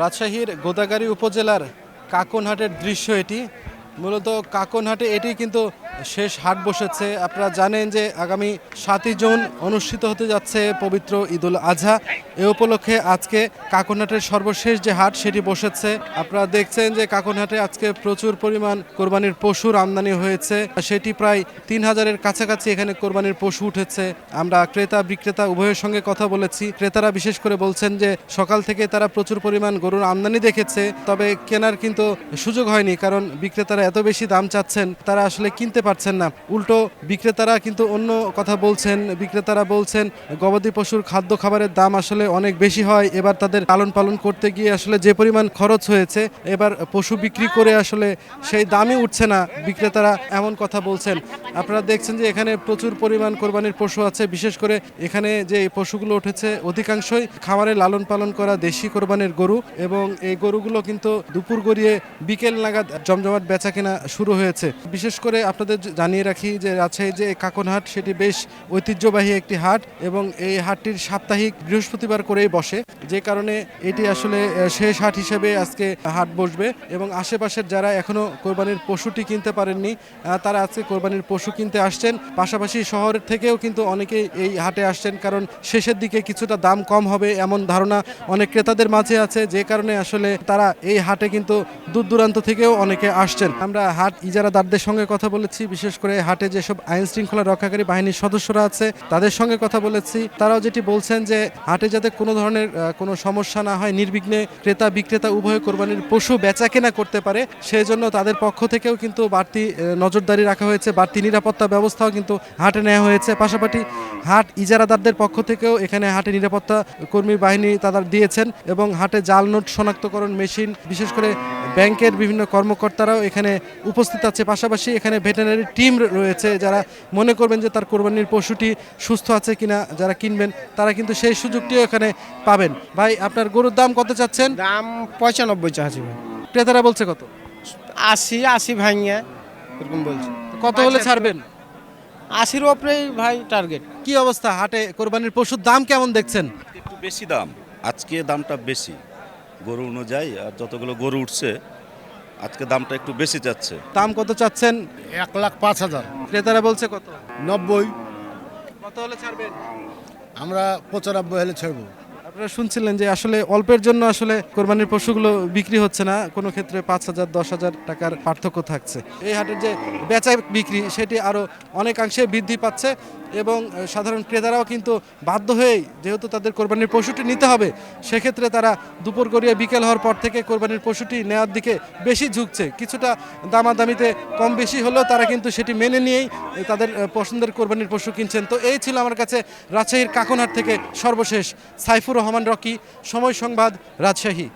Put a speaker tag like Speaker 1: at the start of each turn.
Speaker 1: রাজশাহীর গোদাগাড়ী উপজেলার কাকনহাটের দৃশ্য এটি। মূলত কাকনহাটে এটি কিন্তু শেষ হাট বসেছে। আপনারা জানেন যে আগামী ৭ই জুন অনুষ্ঠিত হতে যাচ্ছে পবিত্র ঈদুল আজহা। এ উপলক্ষে আজকে কাকনহাটের সর্বশেষ যে হাট সেটি বসেছে। আপনারা দেখছেন যে কাকনহাটে আজকে প্রচুর পরিমাণ কোরবানির পশুর আমদানি হয়েছে, সেটি প্রায় ৩,০০০-এর কাছাকাছি এখানে কোরবানির পশু উঠেছে। আমরা ক্রেতা বিক্রেতা উভয়ের সঙ্গে কথা বলেছি। ক্রেতারা বিশেষ করে বলছেন যে সকাল থেকে তারা প্রচুর পরিমাণ গরুর আমদানি দেখেছে, তবে কেনার কিন্তু সুযোগ হয়নি, কারণ বিক্রেতারা এত বেশি দাম চাচ্ছেন তারা আসলে কিনতে পারছেন না। উল্টো বিক্রেতারা কিন্তু অন্য কথা বলছেন। বিক্রেতারা বলছেন গবাদি পশুর খাদ্য খাবারের দাম আসলে অনেক বেশি হয়, এবার তাদের লালন পালন করতে গিয়ে আসলে যে পরিমাণ খরচ হয়েছে এবার পশু বিক্রি করে আসলে সেই দামই উঠছে না, বিক্রেতারা এমন কথা বলছেন। আপনারা দেখছেন যে এখানে প্রচুর পরিমাণ কোরবানির পশু আছে। বিশেষ করে এখানে যে পশুগুলো উঠেছে অধিকাংশই খামারে লালন পালন করা দেশি কোরবানির গরু, এবং এই গরুগুলো কিন্তু দুপুর গড়িয়ে বিকেল নাগাদ জমজমাট বেচা কেনা শুরু হয়েছে। বিশেষ করে আপনাদের জানিয়ে রাখি যে রাজশাহী যে কাকনহাট সেটি বেশ ঐতিহ্যবাহী একটি হাট, এবং এই হাটটির সাপ্তাহিক বৃহস্পতিবার করেই বসে, যে কারণে এটি আসলে শেষ হাট হিসেবে আজকে হাট বসবে। এবং আশেপাশের যারা এখনো কোরবানির পশুটি কিনতে পারেননি তারা আজকে কোরবানির পশু কিনতে আসছেন। পাশাপাশি শহরের থেকেও কিন্তু অনেকেই এই হাটে আসছেন, কারণ শেষের দিকে কিছুটা দাম কম হবে এমন ধারণা অনেক ক্রেতাদের মাঝে আছে, যে কারণে আসলে তারা এই হাটে কিন্তু দূর দূরান্ত থেকেও অনেকে আসছেন। আমরা হাট ইজারাদারদের সঙ্গে কথা বলেছি, বিশেষ করে হাটে যেসব আইন শৃঙ্খলা রক্ষাকারী বাহিনীর সদস্যরা আছে তাদের সঙ্গে কথা বলেছি। তারাও যেটি বলছেন যে হাটে যাতে কোনো ধরনের কোনো সমস্যা না হয়, নির্বিঘ্নে ক্রেতা বিক্রেতা উভয় কোরবানির পশু বেচা কেনা করতে পারে, সেই জন্য তাদের পক্ষ থেকেও কিন্তু বাড়তি নজরদারি রাখা হয়েছে, বাড়তি নিরাপত্তা ব্যবস্থাও কিন্তু হাটে নেওয়া হয়েছে। পাশাপাশি হাট ইজারাদারদের পক্ষ থেকেও এখানে হাটে নিরাপত্তা কর্মী বাহিনী তারা দিয়েছেন, এবং হাটে জাল নোট শনাক্তকরণ মেশিন, বিশেষ করে ব্যাংকের বিভিন্ন কর্মকর্তারাও এখানে উপস্থিত আছে। পাশাপাশি এখানে ভেটেরিনারি টিম রয়েছে, যারা মনে করবেন যে তার কোরবানির পশুটি সুস্থ আছে কিনা, যারা কিনবেন তারা কিন্তু সেই সুযোগটিও এখানে পাবেন। ভাই, আপনার গরুর দাম কত চাচ্ছেন?
Speaker 2: দাম 95 চাচ্ছি ভাই।
Speaker 1: ক্রেতারা বলছে কত?
Speaker 2: 80 ভাঙিয়া এরকম বলছে।
Speaker 1: কত হলে ছাড়বেন?
Speaker 2: 80-র উপরেই ভাই টার্গেট।
Speaker 1: কি অবস্থা হাটে কোরবানির পশুর দাম কেমন দেখছেন?
Speaker 3: একটু বেশি দাম, আজকে দামটা বেশি গরু অনুযায়ী, আর যতগুলো গরু উঠছে আজকে দামটা একটু বেশি যাচ্ছে।
Speaker 1: দাম কত চাচ্ছেন?
Speaker 4: 1,05,000।
Speaker 1: ক্রেতারা বলছে কত?
Speaker 4: 90।
Speaker 1: কত হলে ছাড়বেন?
Speaker 4: আমরা 95 হলে ছাড়বো।
Speaker 1: আপনারা শুনছিলেন যে আসলে অল্পের জন্য আসলে কোরবানির পশুগুলো বিক্রি হচ্ছে না, কোনো ক্ষেত্রে 5,000 10,000 টাকার পার্থক্য থাকছে। এই হাটের যে বেচা বিক্রি সেটি আরও অনেকাংশে বৃদ্ধি পাচ্ছে, এবং সাধারণ ক্রেতারাও কিন্তু বাধ্য হয়েই, যেহেতু তাদের কোরবানির পশুটি নিতে হবে, সেক্ষেত্রে তারা দুপুর গড়িয়ে বিকেল হওয়ার পর থেকে কোরবানির পশুটি নেওয়ার দিকে বেশি ঝুঁকছে। কিছুটা দামাদামিতে কম বেশি হলেও তারা কিন্তু সেটি মেনে নিয়েই তাদের পছন্দের কোরবানির পশু কিনছেন। তো এই ছিল আমার কাছে রাজশাহীর কাকনহাট থেকে সর্বশেষ সাইফুর রহমান রকি, সময় সংবাদ, রাজশাহী।